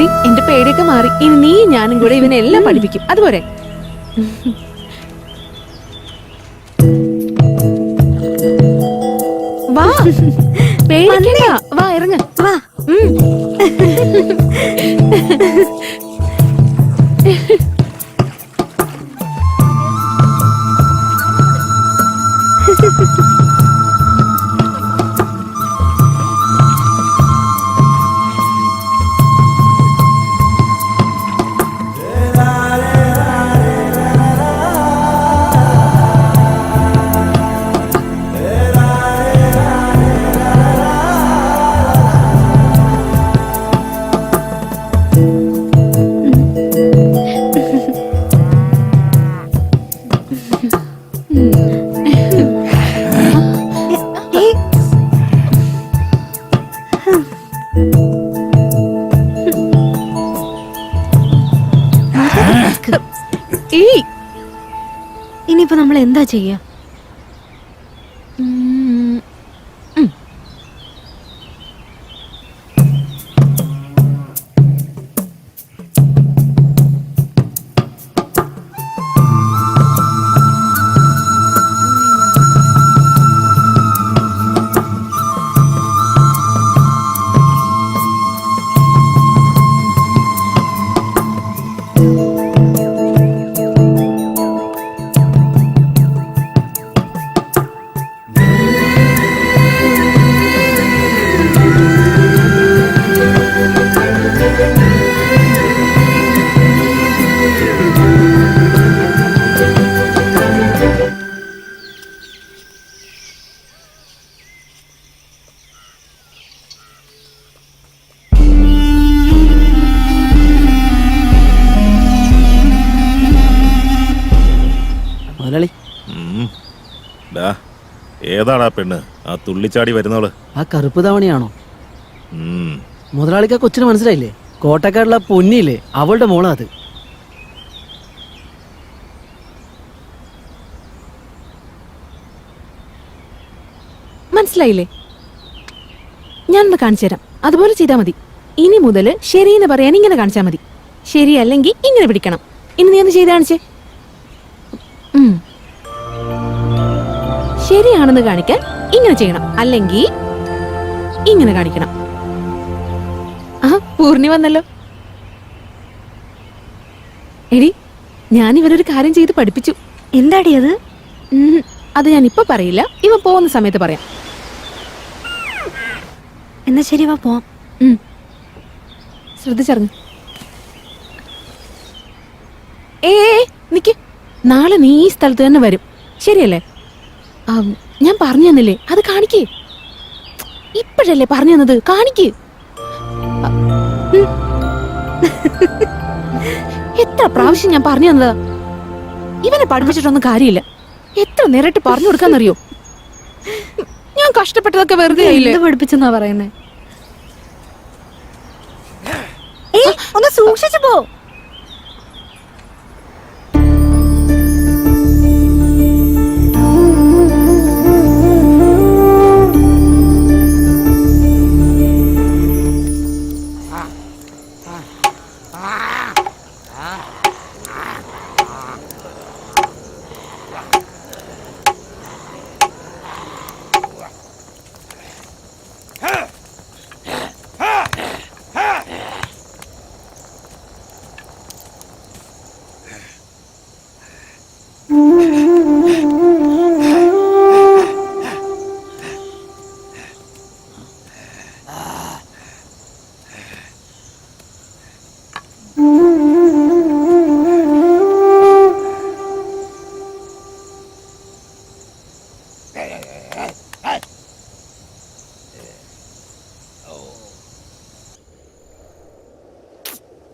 മതി, എന്റെ പേടിയൊക്കെ മാറി. ഇനി നീ ഞാനും കൂടെ ഇവനെ എല്ലാം പഠിപ്പിക്കും. അതുപോലെ വാ, പേടിക്കണ്ട, വാ ഇറങ്ങ, വാ. ഇനിയിപ്പോ നമ്മൾ എന്താ ചെയ്യാ? ഏതാടാ പെണ്ണ്, ആ തുള്ളിച്ചാടി വരുന്നവള്? ആ കറുപ്പ് തവണയാണോ? മുതലാളിക്ക് കൊച്ചിന് മനസ്സിലായില്ലേ? കോട്ടക്കാടുള്ള പൊന്നിയില്ലേ, അവളുടെ മോളാ അത്. മനസ്സിലായില്ലേ? ഞാനൊന്ന് കാണിച്ചു തരാം, അതുപോലെ ചെയ്താൽ മതി. ഇനി മുതൽ ശരിയെന്ന് പറയാൻ ഇങ്ങനെ കാണിച്ചാൽ മതി, ശരിയല്ലെങ്കിൽ ഇങ്ങനെ പിടിക്കണം. ഇനി നീ ഒന്ന് ചെയ്ത് കാണിച്ചേ. ശരിയാണെന്ന് കാണിക്കാൻ ഇങ്ങനെ ചെയ്യണം, അല്ലെങ്കിൽ ഇങ്ങനെ കാണിക്കണം. ആ പൂർണ്ണി വന്നല്ലോ. എടി, ഞാൻ ഇവരൊരു കാര്യം ചെയ്ത് പഠിപ്പിച്ചു. എന്താടി അത്? അത് ഞാൻ ഇപ്പൊ പറയില്ല, ഇവ പോകുന്ന സമയത്ത് പറയാം. എന്നാ ശരി, വാ പോവാം. ശ്രദ്ധിച്ചറിഞ്ഞു. നിക്ക്, നാളെ നീ ഈ സ്ഥലത്ത് തന്നെ വരും, ശരിയല്ലേ? ഞാൻ പറഞ്ഞു തന്നില്ലേ, അത് കാണിക്കേ. ഇപ്പോഴല്ലേ പറഞ്ഞു തന്നത്, കാണിക്ക്. എത്ര പ്രാവശ്യം ഞാൻ പറഞ്ഞു തന്നതാ. ഇവനെ പഠിപ്പിച്ചിട്ടൊന്നും കാര്യമില്ല. എത്ര നേരിട്ട് പറഞ്ഞു കൊടുക്കാന്നറിയോ? ഞാൻ കഷ്ടപ്പെട്ടതൊക്കെ വെറുതെ ആയില്ലേ? പഠിപ്പിച്ചെന്നാ പറയുന്നേ. ഒന്ന് സൂക്ഷിച്ചു പോ.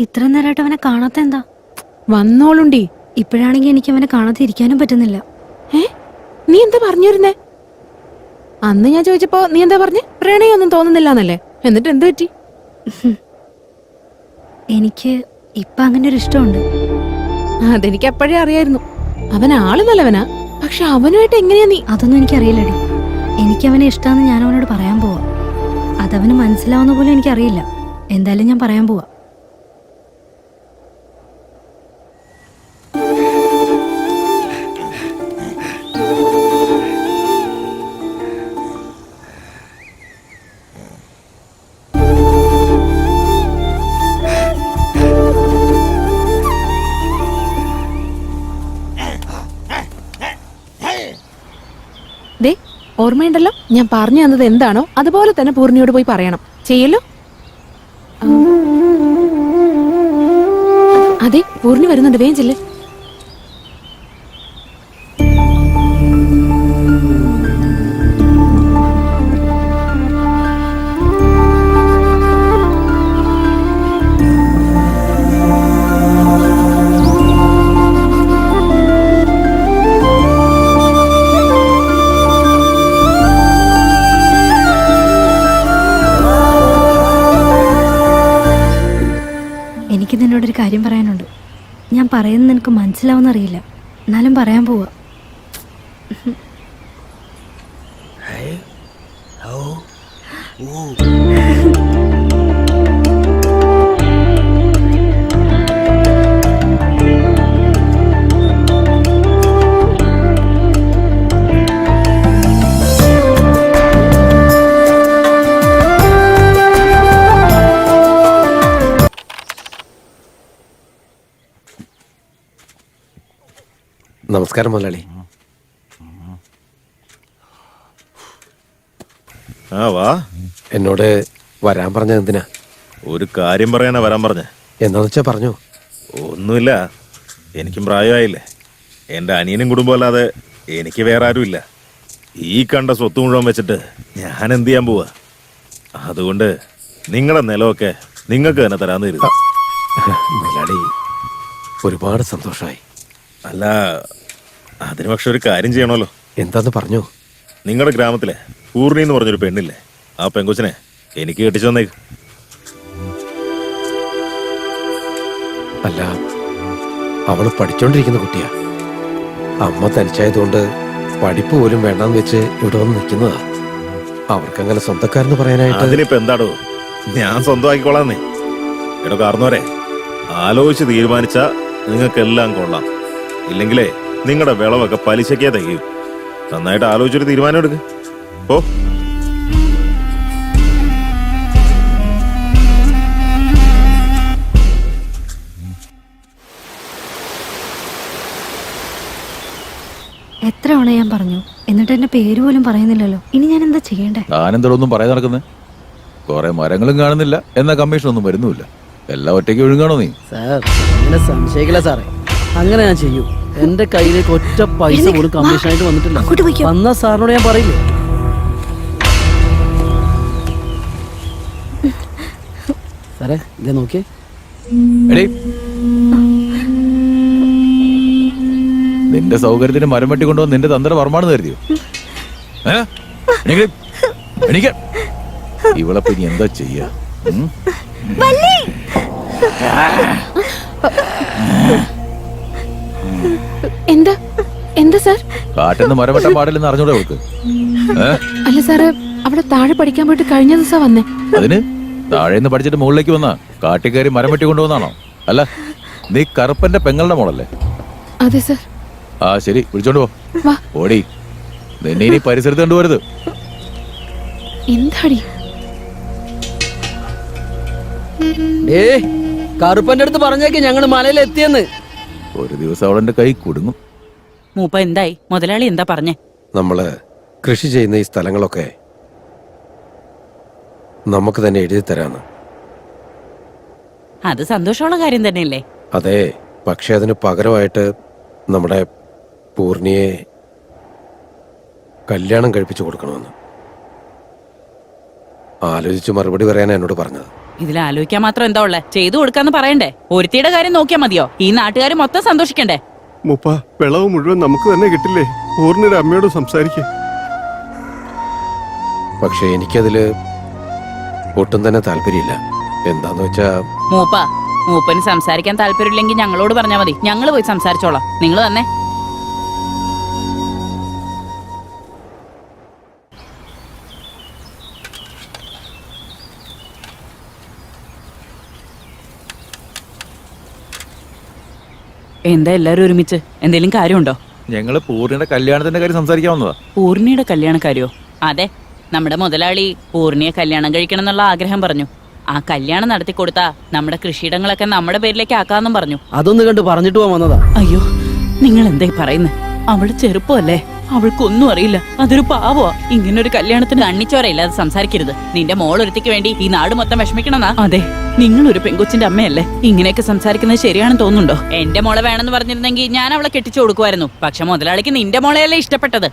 ഇത്ര നേരമായിട്ട് അവനെ കാണാത്ത എന്താ? വന്നോളുണ്ടി. ഇപ്പോഴാണെങ്കിൽ എനിക്ക് അവനെ കാണാതെ ഇരിക്കാനും പറ്റുന്നില്ല. നീ എന്താ പറഞ്ഞിരുന്നേ? അന്ന് ഞാൻ ചോദിച്ചപ്പോ നീ എന്താ പറഞ്ഞേ? പ്രണയൊന്നും തോന്നുന്നില്ല. എന്നിട്ട് എന്ത് പറ്റി? എനിക്ക് ഇപ്പൊ അങ്ങനെ ഒരു ഇഷ്ടമുണ്ട്. അതെനിക്ക് അപ്പോഴേ അറിയായിരുന്നു. അവൻ ആള് നല്ലവനാ, പക്ഷെ അവനുമായിട്ട് എങ്ങനെയാ നീ? അതൊന്നും എനിക്കറിയില്ലടി. എനിക്ക് അവനെ ഇഷ്ടമാണെന്ന് ഞാൻ അവനോട് പറയാൻ പോവാ. അതവന് മനസ്സിലാവുന്ന പോലും എനിക്കറിയില്ല. എന്തായാലും ഞാൻ പറയാൻ പോവാ. ഓർമ്മയുണ്ടല്ലോ ഞാൻ പറഞ്ഞു തന്നത് എന്താണോ അതുപോലെ തന്നെ പൂർണിയോട് പോയി പറയണം. ചെയ്യല്ലോ. അതെ, പൂർണി വരുന്നുണ്ട്, വേഗം ചെല്ല്. എനിക്ക് നിന്നോടൊരു കാര്യം പറയാനുണ്ട്. ഞാൻ പറയുന്നത് നിനക്ക് മനസ്സിലാവുന്നറിയില്ല, എന്നാലും പറയാൻ പോവാ. നമസ്കാരം മുതലാളി. ആ വാ. എന്നോട് വരാൻ പറഞ്ഞത് എന്തിനാ? ഒരു കാര്യം പറയാനാ വരാൻ പറഞ്ഞ. എന്താന്ന് വെച്ചാ പറഞ്ഞു. ഒന്നുമില്ല, എനിക്കും പ്രായമായില്ലേ. എൻ്റെ അനിയനും കുടുംബം അല്ലാതെ എനിക്ക് വേറെ ആരുമില്ല. ഈ കണ്ട സ്വത്ത് മുഴുവൻ വെച്ചിട്ട് ഞാൻ എന്ത് ചെയ്യാൻ പോവാ? അതുകൊണ്ട് നിങ്ങളുടെ നിലമൊക്കെ നിങ്ങൾക്ക് തന്നെ തരാന്ന് കരുതി. മുതലാളി, ഒരുപാട് സന്തോഷമായി. അല്ല, അതിന് പക്ഷെ ഒരു കാര്യം ചെയ്യണമല്ലോ. എന്താന്ന് പറഞ്ഞു. നിങ്ങളുടെ ഗ്രാമത്തിലെ പൂർണി എന്ന് പറഞ്ഞൊരു പെണ്ണില്ലേ, ആ പെങ്കൊച്ചിനെ എനിക്ക് കെട്ടിച്ചു തന്നേക്ക്. അല്ല, അവള് പഠിച്ചോണ്ടിരിക്കുന്ന കുട്ടിയാ. അമ്മ തനിച്ചായതുകൊണ്ട് പഠിപ്പ് പോലും വേണ്ടാന്ന് വെച്ച് ഇവിടെ വന്ന് നിൽക്കുന്നതാ. അവർക്കങ്ങനെ സ്വന്തക്കാരെന്ന് പറയാനായിട്ട്. അതിനിപ്പോ എന്താടോ, ഞാൻ സ്വന്തമാക്കിക്കോളാന്നേ. എടോ കാർന്നോരെ, ആലോചിച്ച് തീരുമാനിച്ചാ നിങ്ങൾക്കെല്ലാം കൊള്ളാം. ഇല്ലെങ്കിലേ നിങ്ങളുടെ വിളവൊക്കെ പലിശയ്ക്കേ തികയും. നന്നായിട്ട് ആലോചിച്ചൊരു തീരുമാനം എടുക്ക്. ഓ, എത്ര തവണ ഞാൻ പറഞ്ഞു, എന്നിട്ട് എന്റെ പേര് പോലും പറയുന്നില്ലല്ലോ. ഇനി ഞാൻ എന്താ ചെയ്യണ്ടേ? താനെന്തോടൊന്നും പറയാൻ നടക്കുന്നത്? കുറെ മരങ്ങളും കാണുന്നില്ല, എന്നാ കമ്മീഷൻ ഒന്നും വരുന്നുമില്ല. എല്ലാം ഒറ്റയ്ക്ക് ഒഴുകാണോ നീ? സാർ, അങ്ങനെ സംശയിക്കില്ല സാറേ. അങ്ങനെ ഞാൻ ചെയ്യൂ. എന്റെ കയ്യിലേക്ക് ഒറ്റ പൈസ പോലും കമ്മീഷനായിട്ട് വന്നിട്ടില്ല. അങ്ങോട്ട് പോയിക്കോ. വന്ന സാറിനോട് ഞാൻ പറയില്ലേ. സാറേ, ഇതേ നോക്കിയേ. എടീ, നിന്റെ സൗകര്യത്തിന് മരം വെട്ടി കൊണ്ടുവന്ന് നിന്റെ തന്ത്രം വർമാണെന്ന് കരുതിയോ? എനിക്ക് ഇവളെ ഇനി എന്താ ചെയ്യാ? എന്താ എന്താ സാർ? കാട്ടെന്ന് മരം വെട്ടാൻ പാടില്ലെന്ന് അറിഞ്ഞൂടെ അവൾക്ക്? അല്ല സാറ്, അവിടെ താഴെ പഠിക്കാൻ പോയിട്ട് കഴിഞ്ഞ ദിവസം വന്നേ. അതിന് താഴേന്ന് പഠിച്ചിട്ട് മുകളിലേക്ക് വന്നാ കാട്ടിക്കയറി മരം വെട്ടി കൊണ്ടുവന്നാണോ? അല്ല, നീ കറുപ്പന്റെ പെങ്ങളുടെ മോളല്ലേ? അതെ സാർ. ആ ശരി, വിളിച്ചോണ്ട് വാ. പോ. ഓടി, നിന്നെ ഇനി പരിസരത്ത് കണ്ടുപോരുത്. എന്താടി? കറുപ്പന്റെ അടുത്ത് പറഞ്ഞേക്ക് ഞങ്ങള് മലയിൽ എത്തിയെന്ന്. ഒരു ദിവസം അവളെന്റെ കൈ കുടുങ്ങും. മൂപ്പ എന്തായി? മുതലാളി എന്താ പറഞ്ഞേ? നമ്മള് കൃഷി ചെയ്യുന്ന ഈ സ്ഥലങ്ങളൊക്കെ നമുക്ക് തന്നെ എഴുതി തരാന്ന്. അത് സന്തോഷമുള്ള കാര്യം തന്നെയല്ലേ? അതെ, പക്ഷെ അതിന് പകരമായിട്ട് നമ്മുടെ പൂർണിയെ കല്യാണം കഴിപ്പിച്ചു കൊടുക്കണമെന്ന്. ആലോചിച്ച് മറുപടി പറയാനാ എന്നോട് പറഞ്ഞത്. ഇതിൽ ആലോചിക്കാൻ മാത്രം എന്താ ഉള്ളേ? ചെയ്തു കൊടുക്കാന്ന് പറയണ്ടേ? ഒരുത്തിയുടെ കാര്യം നോക്കിയാ മതിയോ? ഈ നാട്ടുകാർ മൊത്തം സന്തോഷിക്കണ്ടേ? മുപ്പ, വിളവ് മുഴുവൻ നമുക്ക് തന്നെ കിട്ടില്ലേ? പൂർണ്ണിയുടെ അമ്മയോട് സംസാരിക്കേ. പക്ഷെ എനിക്കതില് ഒട്ടും തന്നെ താല്പര്യമില്ല. എന്താന്ന് വെച്ചാ, മൂപ്പന് സംസാരിക്കാൻ താല്പര്യമില്ലെങ്കിൽ ഞങ്ങളോട് പറഞ്ഞാൽ മതി, ഞങ്ങൾ പോയി സംസാരിച്ചോളാം. നിങ്ങൾ തന്നെ. എന്താ എല്ലാരും ഒരുമിച്ച്? എന്തെങ്കിലും കാര്യമുണ്ടോ? ഞങ്ങള് പൂർണിയുടെ കല്യാണത്തിന്റെ കാര്യം സംസാരിക്കാൻ വന്നതാ. പൂർണിയുടെ കല്യാണക്കാരിയോ? അതെ, നമ്മുടെ മുതലാളി പൂർണിയെ കല്യാണം കഴിക്കണം എന്നുള്ള ആഗ്രഹം പറഞ്ഞു. ആ കല്യാണം നടത്തി കൊടുത്താ നമ്മുടെ കൃഷിയിടങ്ങളൊക്കെ നമ്മുടെ പേരിലേക്ക് ആക്കാന്നും പറഞ്ഞു. അതൊന്ന് കണ്ട് പറഞ്ഞിട്ട് പോവാൻ വന്നതാ. അയ്യോ, നിങ്ങൾ എന്തായി പറയുന്നേ? അവള് ചെറുപ്പമല്ലേ? അവൾക്കൊന്നും അറിയില്ല. അതൊരു പാവമാ. ഇങ്ങനൊരു കല്യാണത്തിന് കണ്ണിച്ചോരയില്ലാതെ സംസാരിക്കരുത്. നിന്റെ മോളൊരുത്തിക്ക് വേണ്ടി ഈ നാട് മൊത്തം വിഷമിക്കണമെന്നാ? അതെ, നിങ്ങളൊരു പെങ്കൊച്ചിന്റെ അമ്മയല്ലേ. ഇങ്ങനെയൊക്കെ സംസാരിക്കുന്നത് ശരിയാണെന്ന് തോന്നുന്നുണ്ടോ? എന്റെ മോളെ വേണമെന്ന് പറഞ്ഞിരുന്നെങ്കിൽ ഞാൻ അവളെ കെട്ടിച്ചു കൊടുക്കുമായിരുന്നു. പക്ഷെ മുതലാളിക്ക് നിന്റെ മോളെയല്ലേ ഇഷ്ടപ്പെട്ടത്.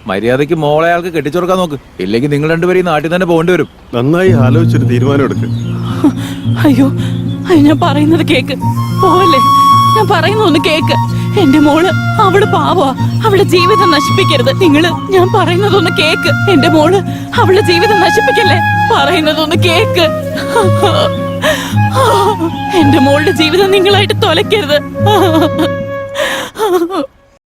മര്യാദയ്ക്ക് മോളെ അയാൾക്ക് കെട്ടിച്ചുറക്കാൻ നോക്ക്. ഇല്ലെങ്കിൽ നിങ്ങൾ രണ്ടുപേരും ഈ നാട്ടിൽ തന്നെ പോകേണ്ടി വരും. നന്നായി ആലോചിച്ചൊരു തീരുമാനം എടുക്ക്. അയ്യോ അയ്യോ, ഞാൻ പറയുന്നത് കേക്ക്. പോവല്ലേ, ഞാൻ പറയുന്നൊന്ന് കേക്ക്. എന്റെ മോള് അവള് പാവാ. അവളുടെ ജീവിതം നശിപ്പിക്കരുത്. നിങ്ങള് ഞാൻ പറയുന്നതൊന്ന് കേക്ക്. എന്റെ മോള് അവളുടെ ജീവിതം നശിപ്പിക്കല്ലേ. പറയുന്നതൊന്ന് കേക്ക്. എന്റെ മോളുടെ ജീവിതം നിങ്ങളായിട്ട് തൊലയ്ക്കരുത്.